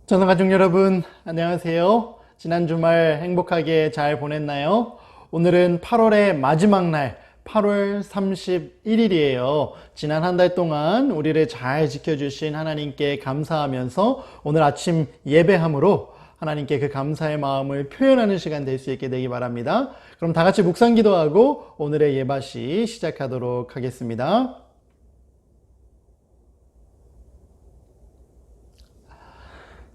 전성가족 여러분, 안녕하세요. 지난 주말 행복하게 잘 보냈나요? 오늘은 8월의 마지막 날, 8월 31일이에요. 지난 한 달 동안 우리를 잘 지켜주신 하나님께 감사하면서 오늘 아침 예배함으로 하나님께 그 감사의 마음을 표현하는 시간 될 수 있게 되기 바랍니다. 그럼 다 같이 묵상 기도하고 오늘의 예배시 시작하도록 하겠습니다.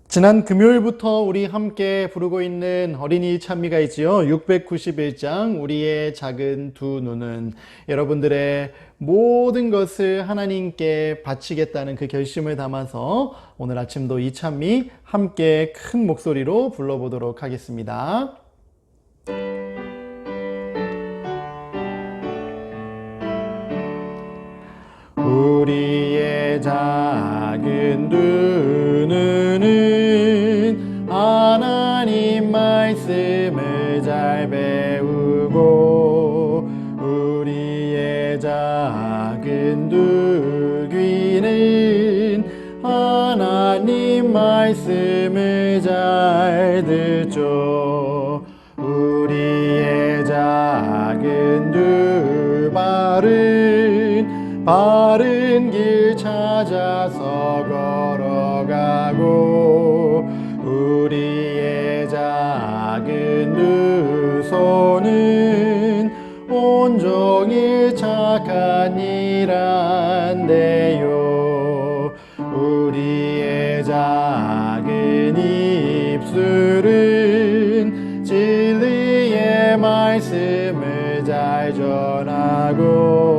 지난 금요일부터 우리 함께 부르고 있는 어린이 찬미가 있지요. 691장 우리의 작은 두 눈은, 여러분들의 모든 것을 하나님께 바치겠다는 그 결심을 담아서 오늘 아침도 이 찬미 함께 큰 목소리로 불러보도록 하겠습니다. 우리의 작은 두 눈은 하나님 말씀을 잘 배우고, 우리의 작은 두 귀는 하나님 말씀을 잘 듣죠. 우리의 작은 두 발은 바른 길 찾아서 걸어가고, 우리의 작은 두 손은 온종일 착한 일 한대요. 우리의 작은 입술은 진리의 말씀을 잘 전하고,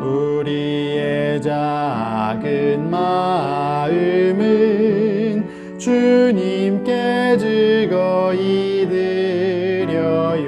우리의 작은 마음은 주님께 즐거이 드려요.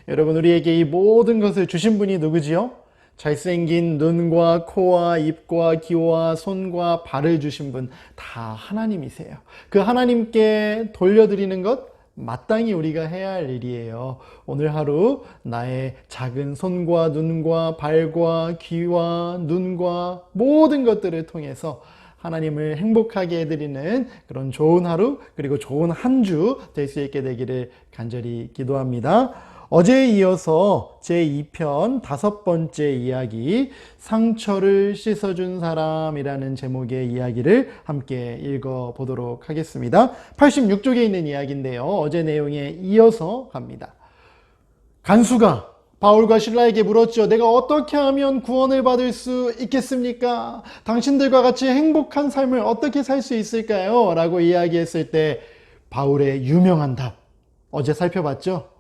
여러분, 우리에게 이 모든 것을 주신 분이 누구지요? 잘생긴 눈과 코와 입과 귀와 손과 발을 주신 분, 다 하나님이세요. 그 하나님께 돌려드리는 것, 마땅히 우리가 해야 할 일이에요. 오늘 하루 나의 작은 손과 눈과 발과 귀와 눈과 모든 것들을 통해서 하나님을 행복하게 해드리는 그런 좋은 하루, 그리고 좋은 한 주 될 수 있게 되기를 간절히 기도합니다. 어제에 이어서 제2편 5번째 이야기, 상처를 씻어준 사람이라는 제목의 이야기를 함께 읽어보도록 하겠습니다. 86쪽에 있는 이야기인데요. 어제 내용에 이어서 갑니다. 간수가 바울과 실라에게 물었죠. 내가 어떻게 하면 구원을 받을 수 있겠습니까? 당신들과 같이 행복한 삶을 어떻게 살 수 있을까요? 라고 이야기했을 때 바울의 유명한 답, 어제 살펴봤죠?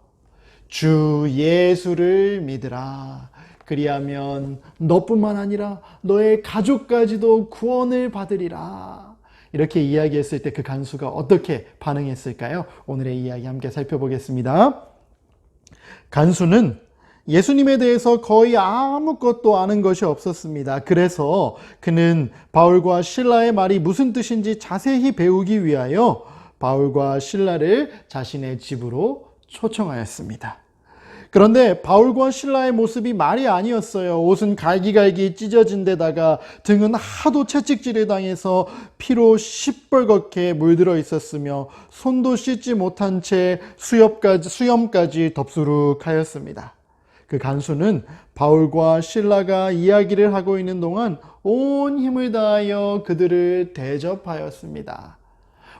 주 예수를 믿으라. 그리하면 너뿐만 아니라 너의 가족까지도 구원을 받으리라. 이렇게 이야기했을 때 그 간수가 어떻게 반응했을까요? 오늘의 이야기 함께 살펴보겠습니다. 간수는 예수님에 대해서 거의 아무것도 아는 것이 없었습니다. 그래서 그는 바울과 실라의 말이 무슨 뜻인지 자세히 배우기 위하여 바울과 실라를 자신의 집으로 초청하였습니다. 그런데 바울과 실라의 모습이 말이 아니었어요. 옷은 갈기갈기 찢어진 데다가 등은 하도 채찍질을 당해서 피로 시뻘겋게 물들어 있었으며 손도 씻지 못한 채 수염까지 덥수룩하였습니다. 그 간수는 바울과 실라가 이야기를 하고 있는 동안 온 힘을 다하여 그들을 대접하였습니다.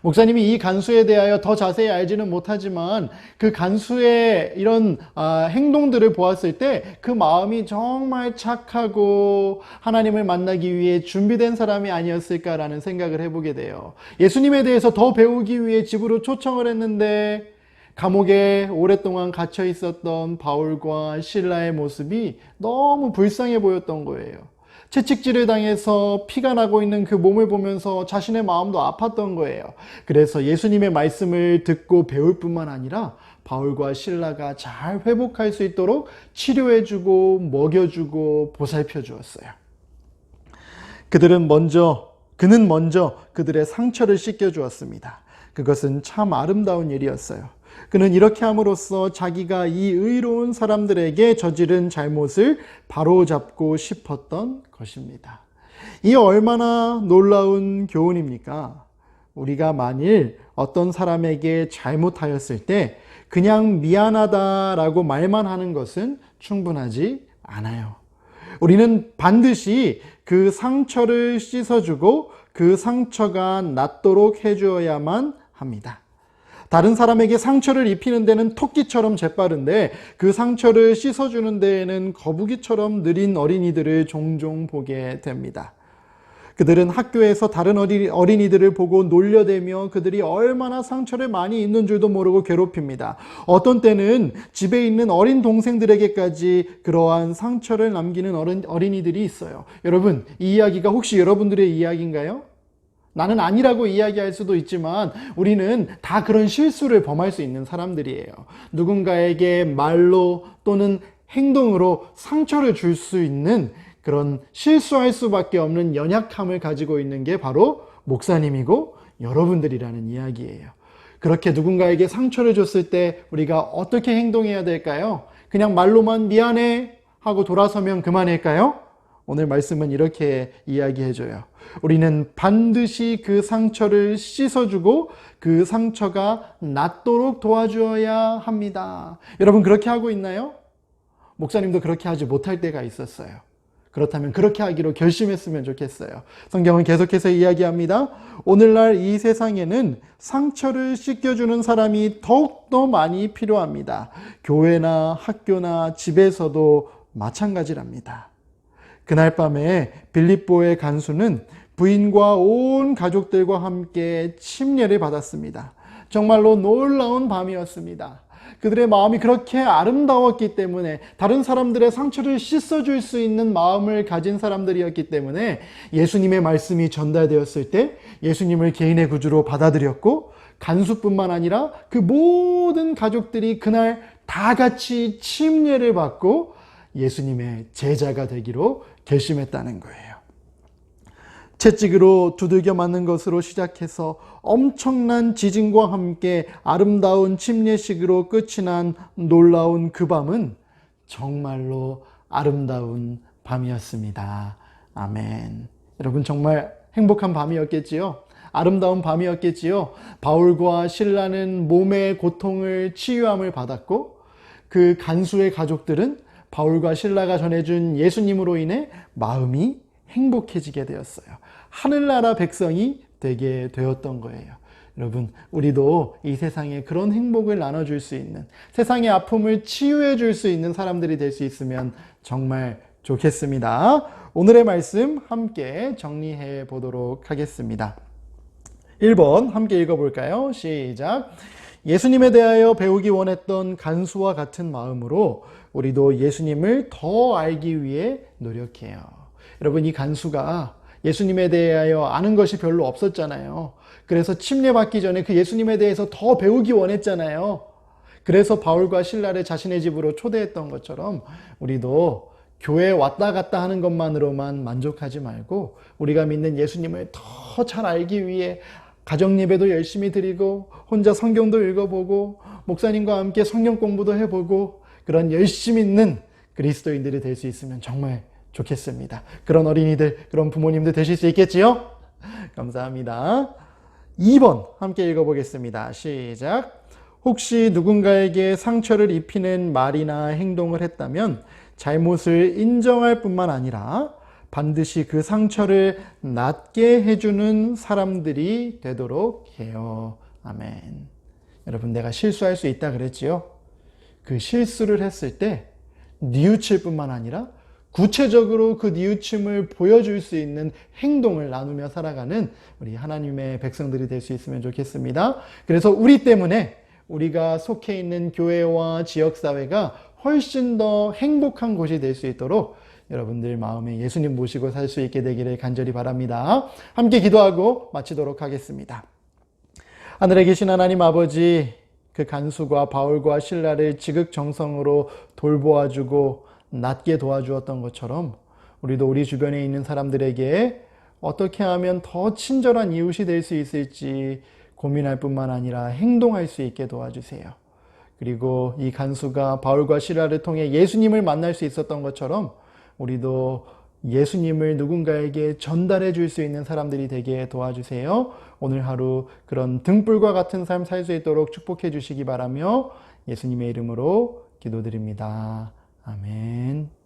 목사님이 이 간수에 대하여 더 자세히 알지는 못하지만 그 간수의 이런 행동들을 보았을 때 그 마음이 정말 착하고 하나님을 만나기 위해 준비된 사람이 아니었을까라는 생각을 해보게 돼요. 예수님에 대해서 더 배우기 위해 집으로 초청을 했는데 감옥에 오랫동안 갇혀 있었던 바울과 실라의 모습이 너무 불쌍해 보였던 거예요. 채찍질을 당해서 피가 나고 있는 그 몸을 보면서 자신의 마음도 아팠던 거예요. 그래서 예수님의 말씀을 듣고 배울 뿐만 아니라 바울과 실라가 잘 회복할 수 있도록 치료해주고 먹여주고 보살펴 주었어요. 그는 먼저 그들의 상처를 씻겨 주었습니다. 그것은 참 아름다운 일이었어요. 그는 이렇게 함으로써 자기가 이 의로운 사람들에게 저지른 잘못을 바로잡고 싶었던 것입니다. 이 얼마나 놀라운 교훈입니까? 우리가 만일 어떤 사람에게 잘못하였을 때 그냥 미안하다라고 말만 하는 것은 충분하지 않아요. 우리는 반드시 그 상처를 씻어주고 그 상처가 낫도록 해주어야만 합니다. 다른 사람에게 상처를 입히는 데는 토끼처럼 재빠른데 그 상처를 씻어주는 데에는 거북이처럼 느린 어린이들을 종종 보게 됩니다. 그들은 학교에서 다른 어린이들을 보고 놀려대며 그들이 얼마나 상처를 많이 입는 줄도 모르고 괴롭힙니다. 어떤 때는 집에 있는 어린 동생들에게까지 그러한 상처를 남기는 어린이들이 있어요. 여러분, 이 이야기가 혹시 여러분들의 이야기인가요? 나는 아니라고 이야기할 수도 있지만 우리는 다 그런 실수를 범할 수 있는 사람들이에요. 누군가에게 말로 또는 행동으로 상처를 줄 수 있는 그런 실수할 수밖에 없는 연약함을 가지고 있는 게 바로 목사님이고 여러분들이라는 이야기예요. 그렇게 누군가에게 상처를 줬을 때 우리가 어떻게 행동해야 될까요? 그냥 말로만 미안해 하고 돌아서면 그만일까요? 오늘 말씀은 이렇게 이야기해줘요. 우리는 반드시 그 상처를 씻어주고 그 상처가 낫도록 도와주어야 합니다. 여러분 그렇게 하고 있나요? 목사님도 그렇게 하지 못할 때가 있었어요. 그렇다면 그렇게 하기로 결심했으면 좋겠어요. 성경은 계속해서 이야기합니다. 오늘날 이 세상에는 상처를 씻겨주는 사람이 더욱더 많이 필요합니다. 교회나 학교나 집에서도 마찬가지랍니다. 그날 밤에 빌립보의 간수는 부인과 온 가족들과 함께 침례를 받았습니다. 정말로 놀라운 밤이었습니다. 그들의 마음이 그렇게 아름다웠기 때문에 다른 사람들의 상처를 씻어줄 수 있는 마음을 가진 사람들이었기 때문에 예수님의 말씀이 전달되었을 때 예수님을 개인의 구주로 받아들였고 간수뿐만 아니라 그 모든 가족들이 그날 다 같이 침례를 받고 예수님의 제자가 되기로 결심했다는 거예요. 채찍으로 두들겨 맞는 것으로 시작해서 엄청난 지진과 함께 아름다운 침례식으로 끝이 난 놀라운 그 밤은 정말로 아름다운 밤이었습니다. 아멘. 여러분 정말 행복한 밤이었겠지요? 아름다운 밤이었겠지요? 바울과 실라는 몸의 고통을 치유함을 받았고 그 간수의 가족들은 바울과 실라가 전해준 예수님으로 인해 마음이 행복해지게 되었어요. 하늘나라 백성이 되게 되었던 거예요. 여러분, 우리도 이 세상에 그런 행복을 나눠줄 수 있는, 세상의 아픔을 치유해 줄 수 있는 사람들이 될 수 있으면 정말 좋겠습니다. 오늘의 말씀 함께 정리해 보도록 하겠습니다. 1번 함께 읽어볼까요? 시작. 예수님에 대하여 배우기 원했던 간수와 같은 마음으로 우리도 예수님을 더 알기 위해 노력해요. 여러분, 이 간수가 예수님에 대하여 아는 것이 별로 없었잖아요. 그래서 침례받기 전에 그 예수님에 대해서 더 배우기 원했잖아요. 그래서 바울과 실라를 자신의 집으로 초대했던 것처럼 우리도 교회에 왔다 갔다 하는 것만으로만 만족하지 말고 우리가 믿는 예수님을 더 잘 알기 위해 가정 예배도 열심히 드리고 혼자 성경도 읽어보고 목사님과 함께 성경 공부도 해보고 그런 열심히 있는 그리스도인들이 될 수 있으면 정말 좋겠습니다. 그런 어린이들, 그런 부모님들 되실 수 있겠지요? 감사합니다. 2번 함께 읽어보겠습니다. 시작. 혹시 누군가에게 상처를 입히는 말이나 행동을 했다면 잘못을 인정할 뿐만 아니라 반드시 그 상처를 낫게 해주는 사람들이 되도록 해요. 아멘. 여러분, 내가 실수할 수 있다 그랬지요? 그 실수를 했을 때 뉘우칠 뿐만 아니라 구체적으로 그 뉘우침을 보여줄 수 있는 행동을 나누며 살아가는 우리 하나님의 백성들이 될 수 있으면 좋겠습니다. 그래서 우리 때문에 우리가 속해 있는 교회와 지역사회가 훨씬 더 행복한 곳이 될 수 있도록 여러분들 마음에 예수님 모시고 살 수 있게 되기를 간절히 바랍니다. 함께 기도하고 마치도록 하겠습니다. 하늘에 계신 하나님 아버지, 그 간수가 바울과 실라를 지극정성으로 돌보아주고 낫게 도와주었던 것처럼 우리도 우리 주변에 있는 사람들에게 어떻게 하면 더 친절한 이웃이 될 수 있을지 고민할 뿐만 아니라 행동할 수 있게 도와주세요. 그리고 이 간수가 바울과 실라를 통해 예수님을 만날 수 있었던 것처럼 우리도 예수님을 누군가에게 전달해 줄 수 있는 사람들이 되게 도와주세요. 오늘 하루 그런 등불과 같은 삶 살 수 있도록 축복해 주시기 바라며 예수님의 이름으로 기도드립니다. 아멘.